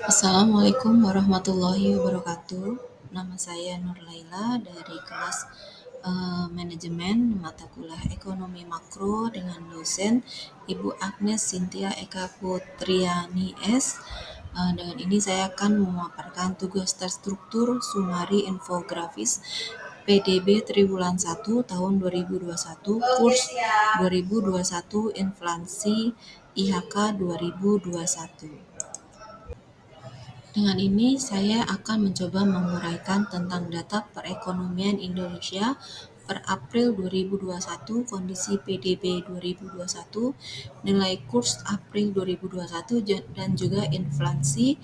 Assalamualaikum warahmatullahi wabarakatuh. Nama saya Nur Laila dari kelas Manajemen mata kuliah Ekonomi Makro dengan dosen Ibu Agnes Cynthia Eka Putriani S. Dengan ini saya akan memaparkan tugas terstruktur sumari infografis PDB Triwulan 1 tahun 2021 kurs 2021 inflasi IHK 2021. Dengan ini, saya akan mencoba menguraikan tentang data perekonomian Indonesia per April 2021, kondisi PDB 2021, nilai kurs April 2021, dan juga inflasi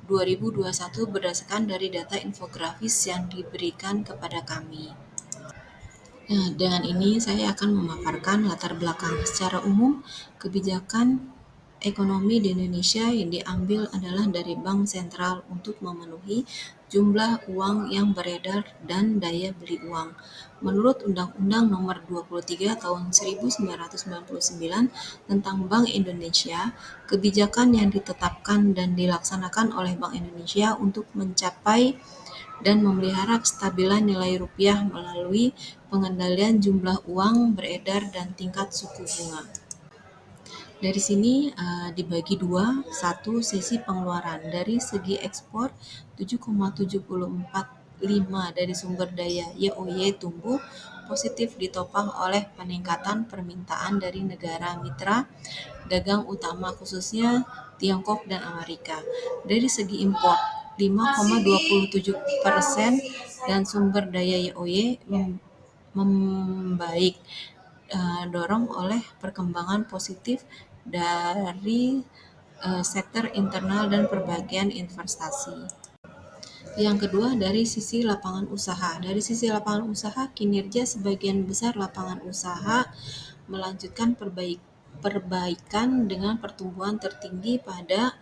2021 berdasarkan dari data infografis yang diberikan kepada kami. Nah, dengan ini saya akan memaparkan latar belakang. Secara umum, kebijakan ekonomi di Indonesia yang diambil adalah dari Bank Sentral untuk memenuhi jumlah uang yang beredar dan daya beli uang. Menurut Undang-Undang Nomor 23 Tahun 1999 tentang Bank Indonesia, kebijakan yang ditetapkan dan dilaksanakan oleh Bank Indonesia untuk mencapai dan memelihara kestabilan nilai rupiah melalui pengendalian jumlah uang beredar dan tingkat suku bunga. Dari sini dibagi dua, satu sisi pengeluaran. Dari segi ekspor 7,745 dari sumber daya YoY tumbuh positif ditopang oleh peningkatan permintaan dari negara mitra dagang utama khususnya Tiongkok dan Amerika. Dari segi impor 5,27% dan sumber daya YoY membaik dorong oleh perkembangan positif dari sektor internal dan perbaikan investasi. Yang kedua, dari sisi lapangan usaha. Dari sisi lapangan usaha, kinerja sebagian besar lapangan usaha melanjutkan perbaikan dengan pertumbuhan tertinggi pada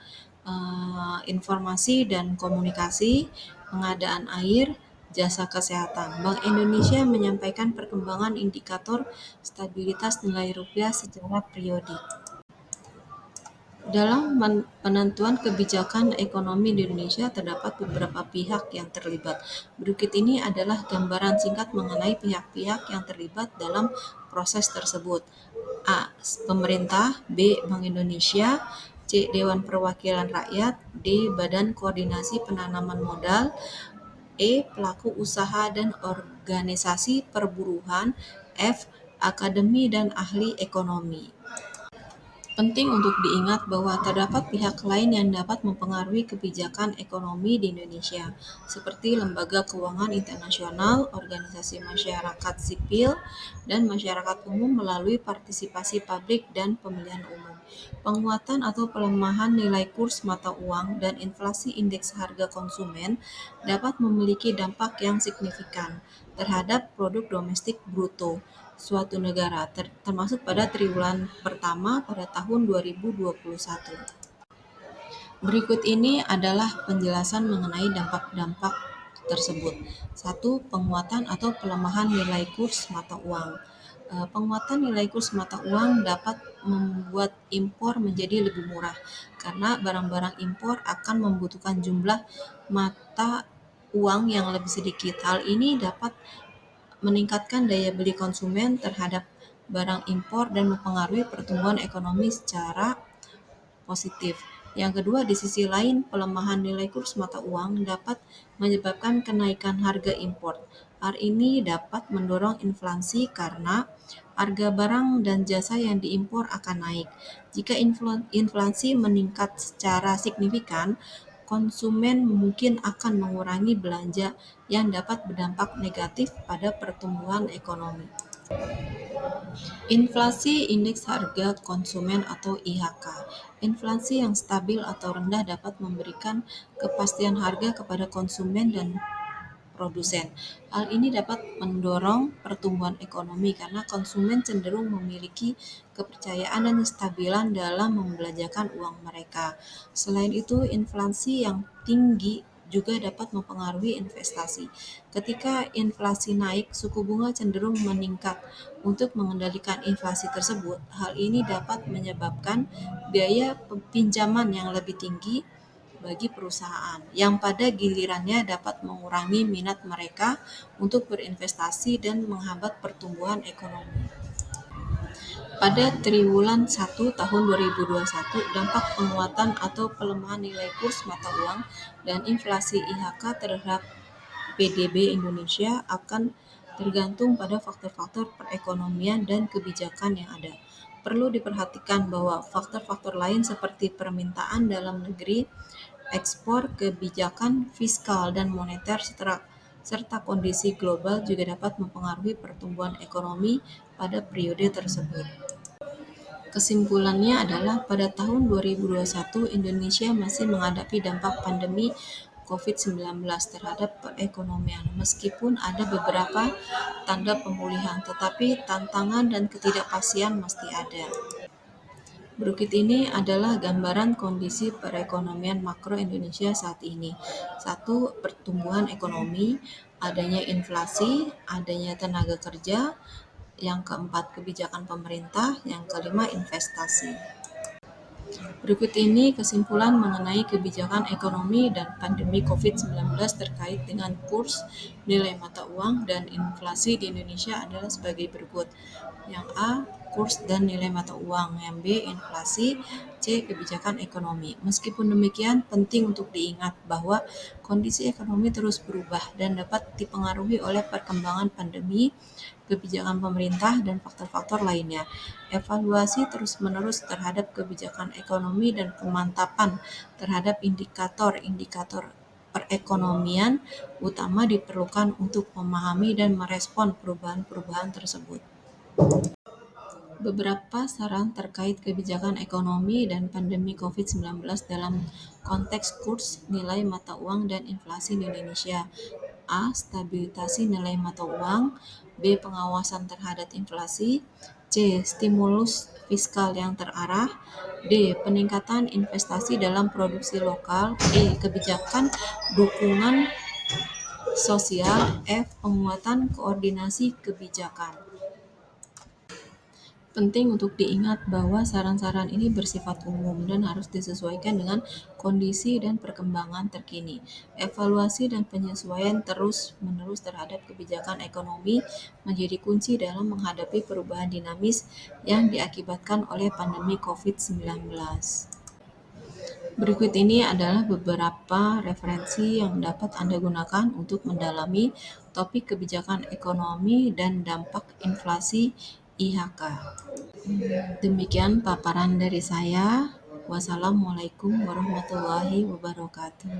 informasi dan komunikasi, pengadaan air, jasa kesehatan. Bank Indonesia menyampaikan perkembangan indikator stabilitas nilai rupiah secara periodik. Dalam penentuan kebijakan ekonomi di Indonesia terdapat beberapa pihak yang terlibat. Berikut ini adalah gambaran singkat mengenai pihak-pihak yang terlibat dalam proses tersebut. A. Pemerintah. B. Bank Indonesia. C. Dewan Perwakilan Rakyat. D. Badan Koordinasi Penanaman Modal. E. Pelaku usaha dan organisasi perburuhan. F. Akademi dan ahli ekonomi. Penting untuk diingat bahwa terdapat pihak lain yang dapat mempengaruhi kebijakan ekonomi di Indonesia, seperti lembaga keuangan internasional, organisasi masyarakat sipil, dan masyarakat umum melalui partisipasi publik dan pemilihan umum. Penguatan atau pelemahan nilai kurs mata uang dan inflasi indeks harga konsumen dapat memiliki dampak yang signifikan terhadap produk domestik bruto suatu negara, termasuk pada triwulan pertama pada tahun 2021. Berikut ini adalah penjelasan mengenai dampak-dampak tersebut. 1. Penguatan atau pelemahan nilai kurs mata uang. Penguatan nilai kurs mata uang dapat membuat impor menjadi lebih murah karena barang-barang impor akan membutuhkan jumlah mata uang yang lebih sedikit. Hal ini dapat meningkatkan daya beli konsumen terhadap barang impor dan mempengaruhi pertumbuhan ekonomi secara positif. Yang kedua, di sisi lain, pelemahan nilai kurs mata uang dapat menyebabkan kenaikan harga impor. Hal ini dapat mendorong inflasi karena harga barang dan jasa yang diimpor akan naik. Jika inflasi meningkat secara signifikan, konsumen mungkin akan mengurangi belanja yang dapat berdampak negatif pada pertumbuhan ekonomi. Inflasi indeks harga konsumen atau IHK. Inflasi yang stabil atau rendah dapat memberikan kepastian harga kepada konsumen dan produsen. Hal ini dapat mendorong pertumbuhan ekonomi karena konsumen cenderung memiliki kepercayaan dan kestabilan dalam membelanjakan uang mereka. Selain itu, inflasi yang tinggi juga dapat mempengaruhi investasi. Ketika inflasi naik, suku bunga cenderung meningkat. Untuk mengendalikan inflasi tersebut, hal ini dapat menyebabkan biaya pinjaman yang lebih tinggi bagi perusahaan, yang pada gilirannya dapat mengurangi minat mereka untuk berinvestasi dan menghambat pertumbuhan ekonomi. Pada triwulan 1 tahun 2021, dampak penguatan atau pelemahan nilai kurs mata uang dan inflasi IHK terhadap PDB Indonesia akan tergantung pada faktor-faktor perekonomian dan kebijakan yang ada. Perlu diperhatikan bahwa faktor-faktor lain seperti permintaan dalam negeri, ekspor, kebijakan fiskal dan moneter, serta kondisi global juga dapat mempengaruhi pertumbuhan ekonomi pada periode tersebut. Kesimpulannya adalah pada tahun 2021 Indonesia masih menghadapi dampak pandemi COVID-19 terhadap perekonomian. Meskipun ada beberapa tanda pemulihan, tetapi tantangan dan ketidakpastian masih ada. Berikut ini adalah gambaran kondisi perekonomian makro Indonesia saat ini. 1. Pertumbuhan ekonomi, adanya inflasi, adanya tenaga kerja. Yang keempat, kebijakan pemerintah. Yang kelima, investasi. Berikut ini kesimpulan mengenai kebijakan ekonomi dan pandemi COVID-19 terkait dengan kurs, nilai mata uang, dan inflasi di Indonesia adalah sebagai berikut. Yang A, kurs dan nilai mata uang. Yang B, inflasi. C, kebijakan ekonomi. Meskipun demikian, penting untuk diingat bahwa kondisi ekonomi terus berubah dan dapat dipengaruhi oleh perkembangan pandemi, kebijakan pemerintah, dan faktor-faktor lainnya. Evaluasi terus-menerus terhadap kebijakan ekonomi dan pemantapan terhadap indikator-indikator perekonomian utama diperlukan untuk memahami dan merespon perubahan-perubahan tersebut. Beberapa saran terkait kebijakan ekonomi dan pandemi COVID-19 dalam konteks kurs, nilai mata uang, dan inflasi di Indonesia. A. Stabilisasi nilai mata uang. B. Pengawasan terhadap inflasi. C. Stimulus fiskal yang terarah. D. Peningkatan investasi dalam produksi lokal. E. Kebijakan dukungan sosial. F. Penguatan koordinasi kebijakan. Penting untuk diingat bahwa saran-saran ini bersifat umum dan harus disesuaikan dengan kondisi dan perkembangan terkini. Evaluasi dan penyesuaian terus-menerus terhadap kebijakan ekonomi menjadi kunci dalam menghadapi perubahan dinamis yang diakibatkan oleh pandemi COVID-19. Berikut ini adalah beberapa referensi yang dapat Anda gunakan untuk mendalami topik kebijakan ekonomi dan dampak inflasi IHK. Demikian paparan dari saya. Wassalamualaikum warahmatullahi wabarakatuh.